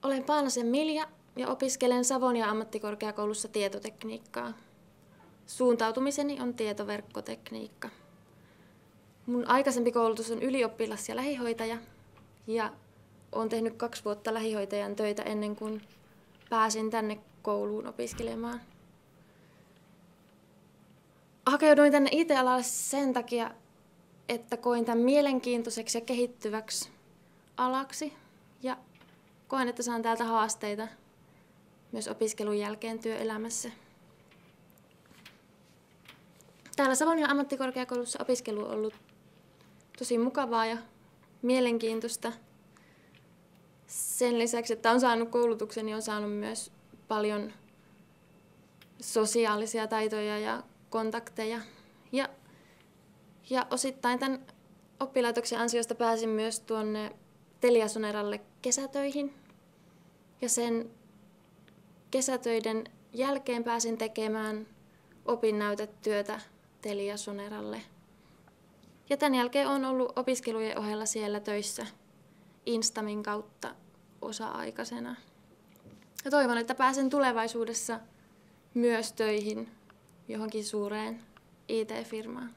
Olen Paanasen Milja ja opiskelen Savonia ammattikorkeakoulussa tietotekniikkaa. Suuntautumiseni on tietoverkkotekniikka. Mun aikaisempi koulutus on ylioppilas- ja lähihoitaja ja olen tehnyt 2 vuotta lähihoitajan töitä ennen kuin pääsin tänne kouluun opiskelemaan. Hakeuduin tänne IT-alalle sen takia, että koin tämän mielenkiintoiseksi ja kehittyväksi alaksi ja koen, että saan täältä haasteita myös opiskelun jälkeen työelämässä. Täällä Savonian ammattikorkeakoulussa opiskelu on ollut tosi mukavaa ja mielenkiintoista. Sen lisäksi, että on saanut koulutuksen, niin on saanut myös paljon sosiaalisia taitoja ja kontakteja. Ja osittain tämän oppilaitoksen ansiosta pääsin myös tuonne TeliaSoneralle kesätöihin. Ja sen kesätöiden jälkeen pääsin tekemään opinnäytetyötä TeliaSoneralle. Ja tämän jälkeen olen ollut opiskelujen ohella siellä töissä Instamin kautta osa-aikaisena. Ja toivon, että pääsen tulevaisuudessa myös töihin johonkin suureen IT-firmaan.